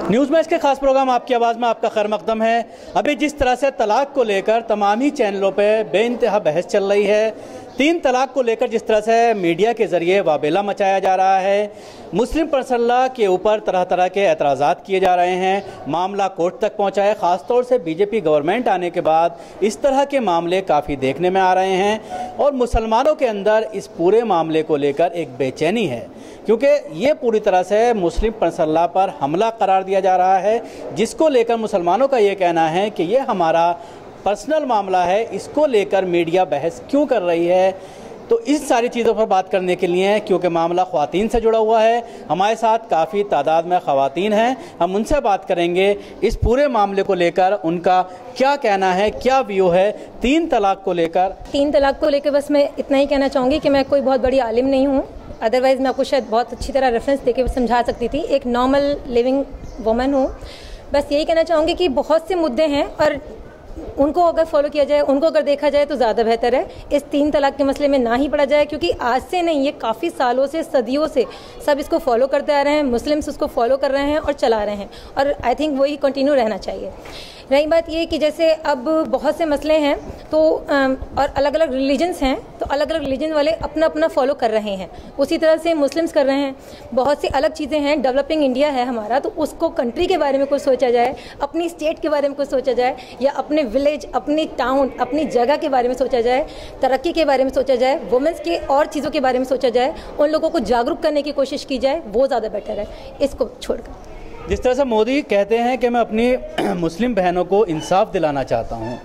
News match के खास programme आपकी आवाज़ में आपका खैर मकदम है। अभी जिस तरह से तलाक को लेकर तमाम ही चैनलों पे बेइंतहा बहस चल रही है, 3 तलाक को लेकर जिस तरह से मीडिया के ज़रिए वाबेला मचाया जा रहा है, मुस्लिम पर्सनला के ऊपर तरह तरह के एतराज़ात किए जा रहे हैं, मामला कोर्ट तक पहुंचा है। ख़ासतौर से बीजेपी गवर्नमेंट आने के बाद इस तरह के मामले काफ़ी देखने में आ रहे हैं और मुसलमानों के अंदर इस पूरे मामले को लेकर एक बेचैनी है, क्योंकि ये पूरी तरह से मुस्लिम पर्सनला पर हमला करार दिया जा रहा है, जिसको लेकर मुसलमानों का ये कहना है कि ये हमारा पर्सनल मामला है, इसको लेकर मीडिया बहस क्यों कर रही है। तो इस सारी चीज़ों पर बात करने के लिए, क्योंकि मामला ख़वातीन से जुड़ा हुआ है, हमारे साथ काफ़ी तादाद में ख़वातीन हैं, हम उनसे बात करेंगे इस पूरे मामले को लेकर, उनका क्या कहना है, क्या व्यू है 3 तलाक को लेकर। 3 तलाक को लेकर बस मैं इतना ही कहना चाहूँगी कि मैं कोई बहुत बड़ी आलिम नहीं हूँ, अदरवाइज़ मैं आपको शायद बहुत अच्छी तरह रेफरेंस देके समझा सकती थी। एक नॉर्मल लिविंग वुमन हूँ। बस यही कहना चाहूँगी कि बहुत से मुद्दे हैं और उनको अगर फॉलो किया जाए, उनको अगर देखा जाए तो ज़्यादा बेहतर है। इस 3 तलाक के मसले में ना ही पड़ा जाए, क्योंकि आज से नहीं, ये काफ़ी सालों से, सदियों से सब इसको फॉलो करते आ रहे हैं, मुस्लिम्स उसको फॉलो कर रहे हैं और चला रहे हैं, और आई थिंक वही कंटिन्यू रहना चाहिए। रही बात ये कि जैसे अब बहुत से मसले हैं तो और अलग अलग रिलीजन्स हैं, तो अलग अलग रिलीजन वाले अपना अपना फॉलो कर रहे हैं, उसी तरह से मुस्लिम्स कर रहे हैं। बहुत सी अलग चीज़ें हैं, डेवलपिंग इंडिया है हमारा, तो उसको कंट्री के बारे में कुछ सोचा जाए, अपनी स्टेट के बारे में कुछ सोचा जाए, या अपने विलेज, अपनी टाउन, अपनी जगह के बारे में सोचा जाए, तरक्की के बारे में सोचा जाए, वुमेंस के और चीज़ों के बारे में सोचा जाए, उन लोगों को जागरूक करने की कोशिश की जाए, वो ज़्यादा बेटर है इसको छोड़कर। जिस तरह से मोदी कहते हैं कि मैं अपनी मुस्लिम बहनों को इंसाफ दिलाना चाहता हूँ,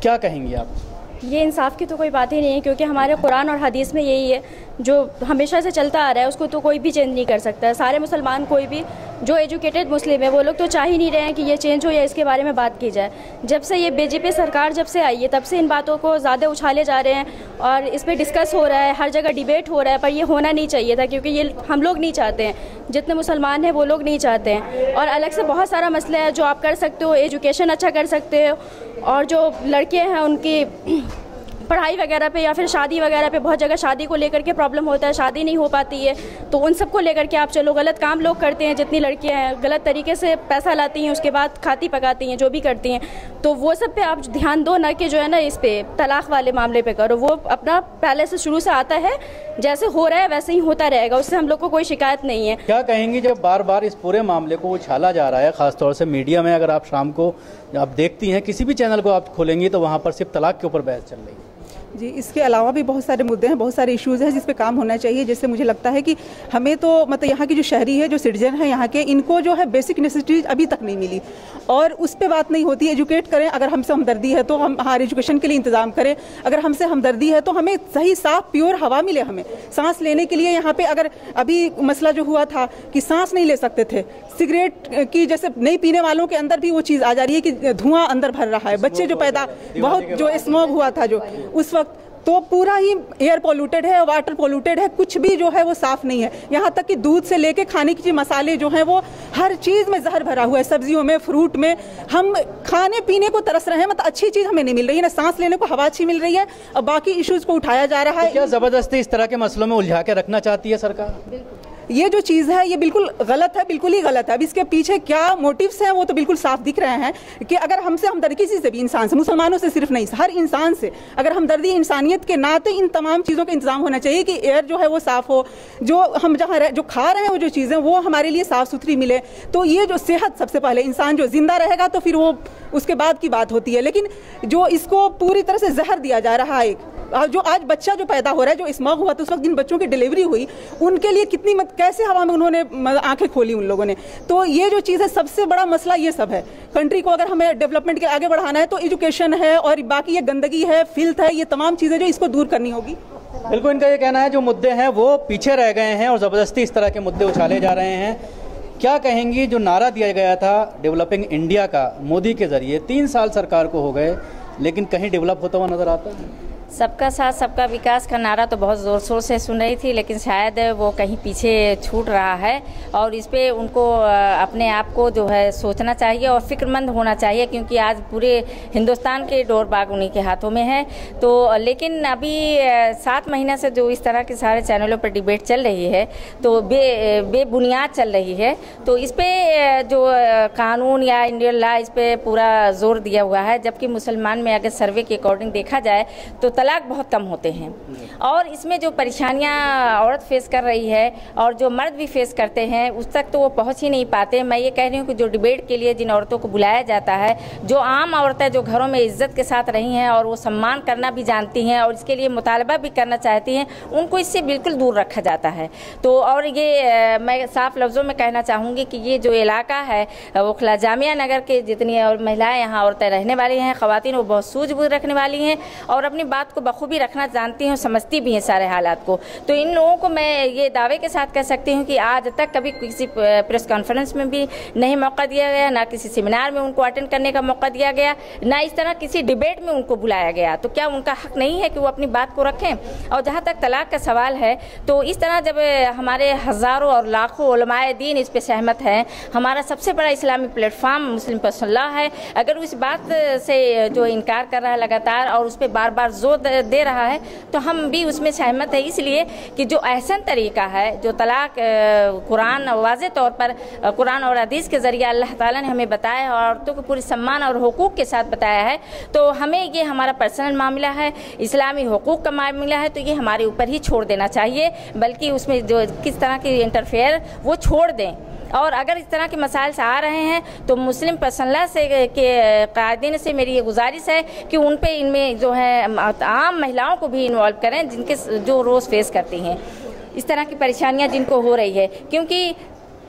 क्या कहेंगी आप? ये इंसाफ की तो कोई बात ही नहीं है, क्योंकि हमारे कुरान और हदीस में यही है जो हमेशा से चलता आ रहा है, उसको तो कोई भी चेंज नहीं कर सकता है। सारे मुसलमान, कोई भी जो एजुकेटेड मुस्लिम है, वो लोग तो चाह ही नहीं रहे हैं कि ये चेंज हो या इसके बारे में बात की जाए। जब से ये बीजेपी सरकार जब से आई है, तब से इन बातों को ज़्यादा उछाले जा रहे हैं और इस पर डिस्कस हो रहा है, हर जगह डिबेट हो रहा है, पर ये होना नहीं चाहिए था, क्योंकि ये हम लोग नहीं चाहते हैं, जितने मुसलमान हैं वो लोग नहीं चाहते हैं। और अलग से बहुत सारा मसला है जो आप कर सकते हो, एजुकेशन अच्छा कर सकते हो, और जो लड़के हैं उनकी पढ़ाई वगैरह पे या फिर शादी वगैरह पे, बहुत जगह शादी को लेकर के प्रॉब्लम होता है, शादी नहीं हो पाती है, तो उन सब को लेकर के आप चलो, गलत काम लोग करते हैं, जितनी लड़कियां हैं गलत तरीके से पैसा लाती हैं, उसके बाद खाती पकाती हैं, जो भी करती हैं, तो वो सब पे आप ध्यान दो, ना कि जो है ना इस पे तलाक वाले मामले पे करो। वो अपना पहले से शुरू से आता है, जैसे हो रहा है वैसे ही होता रहेगा, उससे हम लोग को कोई शिकायत नहीं है। क्या कहेंगी जब बार बार इस पूरे मामले को उछाला जा रहा है, खासतौर से मीडिया में? अगर आप शाम को आप देखती हैं, किसी भी चैनल को आप खोलेंगी तो वहाँ पर सिर्फ तलाक के ऊपर बहस चल रही है। जी, इसके अलावा भी बहुत सारे मुद्दे हैं, बहुत सारे इश्यूज़ हैं जिस पे काम होना चाहिए। जैसे मुझे लगता है कि हमें तो मतलब यहाँ की जो शहरी है, जो सिटीजन है यहाँ के, इनको जो है बेसिक नेसेसिटीज अभी तक नहीं मिली, और उस पर बात नहीं होती। एजुकेट करें, अगर हमसे हमदर्दी है तो हम हर एजुकेशन के लिए इंतज़ाम करें, अगर हमसे हमदर्दी है तो हमें सही साफ प्योर हवा मिले, हमें सांस लेने के लिए। यहाँ पे अगर अभी मसला जो हुआ था कि सांस नहीं ले सकते थे, सिगरेट की जैसे नहीं पीने वालों के अंदर भी वो चीज़ आ जा रही है कि धुआं अंदर भर रहा है, बच्चे जो पैदा, बहुत जो स्मोक हुआ था जो उस वक्त, तो पूरा ही एयर पोल्यूटेड है, वाटर पोल्यूटेड है, कुछ भी जो है वो साफ नहीं है। यहाँ तक कि दूध से लेके खाने की चीज, मसाले जो हैं वो हर चीज़ में जहर भरा हुआ है, सब्जियों में, फ्रूट में। हम खाने पीने को तरस रहे हैं, मतलब अच्छी चीज़ हमें नहीं मिल रही है, ना सांस लेने को हवा अच्छी मिल रही है, और बाकी इश्यूज को उठाया जा रहा है। क्या ज़बरदस्ती इस तरह के मसलों में उलझा के रखना चाहती है सरकार? ये जो चीज़ है ये बिल्कुल गलत है, बिल्कुल ही गलत है। अब इसके पीछे क्या मोटिव्स हैं वो तो बिल्कुल साफ दिख रहे हैं कि अगर हमसे हमदर्दी, किसी से भी, इंसान से, मुसलमानों से सिर्फ नहीं, हर इंसान से अगर हमदर्दी, इंसानियत के नाते इन तमाम चीज़ों का इंतजाम होना चाहिए कि एयर जो है वो साफ़ हो, जो हम जहाँ जो खा रहे हैं वो जो चीज़ें वो हमारे लिए साफ़ सुथरी मिले। तो ये जो सेहत, सबसे पहले इंसान जो जिंदा रहेगा तो फिर वो उसके बाद की बात होती है, लेकिन जो इसको पूरी तरह से जहर दिया जा रहा है, जो आज बच्चा जो पैदा हो रहा है, जो स्मॉग हुआ था उस वक्त जिन बच्चों की डिलीवरी हुई, उनके लिए कितनी कैसे हवा में उन्होंने आंखें खोली उन लोगों ने। तो ये जो चीज़ है, सबसे बड़ा मसला ये सब है। कंट्री को अगर हमें डेवलपमेंट के आगे बढ़ाना है तो एजुकेशन है, और बाकी ये गंदगी है, फिल्थ है, ये तमाम चीज़ें जो इसको दूर करनी होगी। बिल्कुल, इनका ये कहना है जो मुद्दे हैं वो पीछे रह गए हैं और ज़बरदस्ती इस तरह के मुद्दे उछाले जा रहे हैं। क्या कहेंगी जो नारा दिया गया था डेवलपिंग इंडिया का मोदी के ज़रिए, 3 साल सरकार को हो गए, लेकिन कहीं डेवलप होता हुआ नज़र आता है? सबका साथ सबका विकास का नारा तो बहुत ज़ोर शोर से सुन रही थी, लेकिन शायद वो कहीं पीछे छूट रहा है और इस पे उनको अपने आप को जो है सोचना चाहिए और फिक्रमंद होना चाहिए, क्योंकि आज पूरे हिंदुस्तान के डोर बाग उन्हीं के हाथों में है। तो लेकिन अभी 7 महीने से जो इस तरह के सारे चैनलों पर डिबेट चल रही है तो बेबुनियाद चल रही है। तो इस पर जो कानून या इंडियन लॉ इस पर पूरा जोर दिया हुआ है, जबकि मुसलमान में अगर सर्वे के अकॉर्डिंग देखा जाए तो तलाक बहुत कम होते हैं। और इसमें जो परेशानियां औरत फेस कर रही है और जो मर्द भी फेस करते हैं उस तक तो वो पहुंच ही नहीं पाते। मैं ये कह रही हूँ कि जो डिबेट के लिए जिन औरतों को बुलाया जाता है, जो आम औरतें जो घरों में इज्जत के साथ रही हैं और वो सम्मान करना भी जानती हैं और इसके लिए मुतालबा भी करना चाहती हैं, उनको इससे बिल्कुल दूर रखा जाता है। तो और ये मैं साफ लफ्ज़ों में कहना चाहूँगी कि ये जो इलाका है ओखला जामिया नगर के जितनी और महिलाएँ यहाँ औरतें रहने वाली हैं, ख़वातीन, वो बहुत सूझबूझ रखने वाली हैं और अपनी बात को बखूबी रखना जानती हैं, समझती भी हैं सारे हालात को। तो इन लोगों को मैं ये दावे के साथ कह सकती हूँ कि आज तक कभी किसी प्रेस कॉन्फ्रेंस में भी नहीं मौका दिया गया, ना किसी सेमिनार में उनको अटेंड करने का मौका दिया गया, ना इस तरह किसी डिबेट में उनको बुलाया गया। तो क्या उनका हक नहीं है कि वो अपनी बात को रखें? और जहाँ तक तलाक का सवाल है तो इस तरह जब हमारे हज़ारों और लाखों उलमाए दीन इस पर सहमत हैं, हमारा सबसे बड़ा इस्लामी प्लेटफार्म मुस्लिम पर्सनल है, अगर उस बात से जो इनकार कर रहा है लगातार और उस पर बार बार जोर दे रहा है तो हम भी उसमें सहमत है। इसलिए कि जो एहसन तरीका है, जो तलाक कुरान वाज़े तौर पर कुरान और हदीस के ज़रिए अल्लाह ताला ने हमें बताया है और औरतों को पूरी सम्मान और हुकूक के साथ बताया है, तो हमें ये हमारा पर्सनल मामला है, इस्लामी हुकूक का मामला है, तो ये हमारे ऊपर ही छोड़ देना चाहिए, बल्कि उसमें जो किस तरह की इंटरफेयर वो छोड़ दें। और अगर इस तरह के मसाइल से आ रहे हैं तो मुस्लिम पर्सनल से के कायदीन से मेरी ये गुजारिश है कि उन पे इनमें जो है आम महिलाओं को भी इन्वॉल्व करें, जिनके जो रोज़ फेस करती हैं इस तरह की परेशानियां जिनको हो रही है। क्योंकि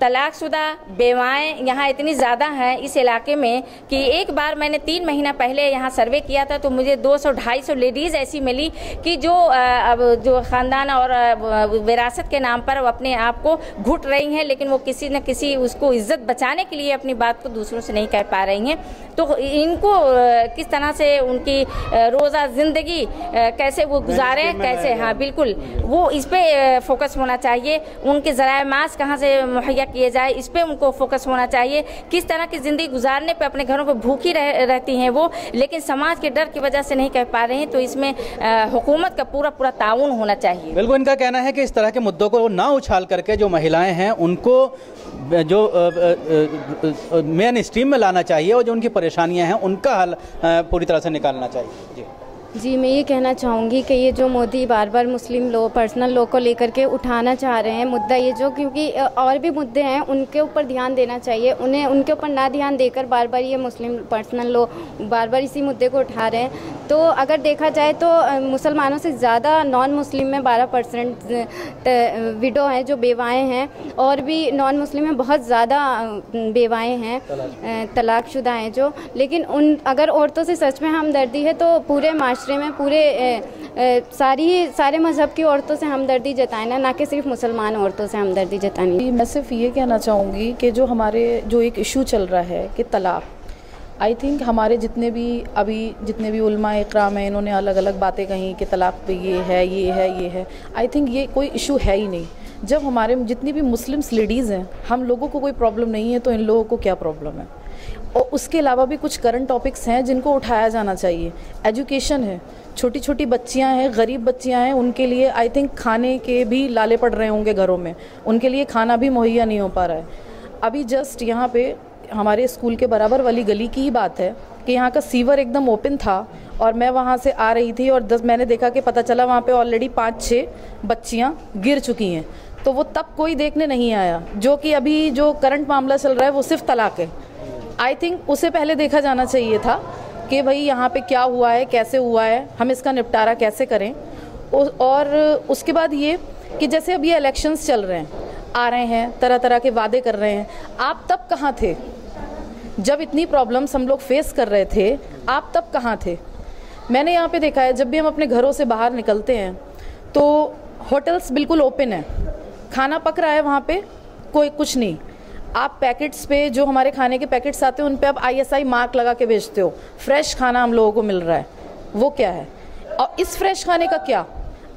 तलाकशुदा बेवाएँ यहाँ इतनी ज़्यादा हैं इस इलाके में कि एक बार मैंने 3 महीना पहले यहाँ सर्वे किया था तो मुझे 200-250 लेडीज़ ऐसी मिली कि जो जो ख़ानदान और विरासत के नाम पर वो अपने आप को घुट रही हैं, लेकिन वो किसी न किसी उसको इज़्ज़त बचाने के लिए अपनी बात को दूसरों से नहीं कह पा रही हैं। तो इनको किस तरह से उनकी रोज़ा ज़िंदगी कैसे वो गुजारें, कैसे, हाँ बिल्कुल, वो इस पर फोकस होना चाहिए। उनके ज़राए मास कहाँ से मुहैया किए जाए, इस पे उनको फोकस होना चाहिए। किस तरह की ज़िंदगी गुजारने पे अपने घरों पे भूखी रहती हैं वो, लेकिन समाज के डर की वजह से नहीं कह पा रहे हैं। तो इसमें हुकूमत का पूरा ताउन होना चाहिए। बिल्कुल, इनका कहना है कि इस तरह के मुद्दों को ना उछाल करके जो महिलाएं हैं उनको जो मेन स्ट्रीम में लाना चाहिए और जो उनकी परेशानियां हैं उनका हल पूरी तरह से निकालना चाहिए। जी, मैं ये कहना चाहूँगी कि ये जो मोदी बार बार मुस्लिम लॉ, पर्सनल लॉ को लेकर के उठाना चाह रहे हैं मुद्दा, ये जो, क्योंकि और भी मुद्दे हैं उनके ऊपर ध्यान देना चाहिए, उन्हें उनके ऊपर ना ध्यान देकर बार बार ये मुस्लिम पर्सनल लॉ बार बार इसी मुद्दे को उठा रहे हैं। तो अगर देखा जाए तो मुसलमानों से ज़्यादा नॉन मुस्लिम में 12% विडो हैं जो बेवाएँ हैं, और भी नॉन मुस्लिम में बहुत ज़्यादा बेवाएँ हैं, तलाकशुदा हैं जो। लेकिन अगर औरतों से सच में हमदर्दी है तो पूरे माशरे में सारे मज़हब की औरतों से हमदर्दी जताना, ना कि सिर्फ मुसलमान औरतों से हमदर्दी जतानी। मैं सिर्फ ये कहना चाहूँगी कि जो एक इशू चल रहा है कि तलाक, आई थिंक हमारे जितने भी उलमा इकराम हैं, इन्होंने अलग अलग बातें कही कि तलाक पे ये है। आई थिंक ये कोई इशू है ही नहीं। जब हमारे जितनी भी मुस्लिम्स लेडीज़ हैं, हम लोगों को कोई प्रॉब्लम नहीं है तो इन लोगों को क्या प्रॉब्लम है। और उसके अलावा भी कुछ करंट टॉपिक्स हैं जिनको उठाया जाना चाहिए। एजुकेशन है, छोटी छोटी बच्चियां हैं, गरीब बच्चियां हैं, उनके लिए आई थिंक खाने के भी लाले पड़ रहे होंगे घरों में, उनके लिए खाना भी मुहैया नहीं हो पा रहा है। अभी जस्ट यहाँ पे हमारे स्कूल के बराबर वाली गली की ही बात है कि यहाँ का सीवर एकदम ओपन था और मैं वहाँ से आ रही थी और मैंने देखा कि पता चला वहाँ पे ऑलरेडी 5-6 बच्चियाँ गिर चुकी हैं। तो वो तब कोई देखने नहीं आया, जो कि अभी जो करंट मामला चल रहा है वो सिर्फ तलाक है। आई थिंक उसे पहले देखा जाना चाहिए था कि भाई यहाँ पे क्या हुआ है, कैसे हुआ है, हम इसका निपटारा कैसे करें। और उसके बाद ये कि जैसे अब ये इलेक्शंस चल रहे हैं, आ रहे हैं, तरह तरह के वादे कर रहे हैं, आप तब कहाँ थे जब इतनी प्रॉब्लम्स हम लोग फेस कर रहे थे? आप तब कहाँ थे? मैंने यहाँ पे देखा है जब भी हम अपने घरों से बाहर निकलते हैं तो होटल्स बिल्कुल ओपन है, खाना पक रहा है वहाँ पे, कोई कुछ नहीं। आप पैकेट्स पे जो हमारे खाने के पैकेट्स आते हैं उन पे आप ISI मार्क लगा के बेचते हो, फ्रेश खाना हम लोगों को मिल रहा है। वो क्या है? और इस फ्रेश खाने का क्या,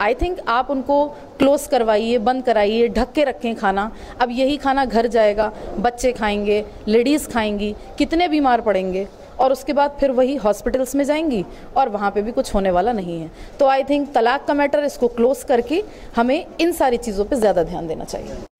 आई थिंक आप उनको क्लोज करवाइए, बंद कराइए, ढक के रखें खाना। अब यही खाना घर जाएगा, बच्चे खाएंगे, लेडीज़ खाएंगी, कितने बीमार पड़ेंगे और उसके बाद फिर वही हॉस्पिटल्स में जाएंगी और वहाँ पे भी कुछ होने वाला नहीं है। तो आई थिंक तलाक का मैटर, इसको क्लोज करके हमें इन सारी चीज़ों पे ज़्यादा ध्यान देना चाहिए।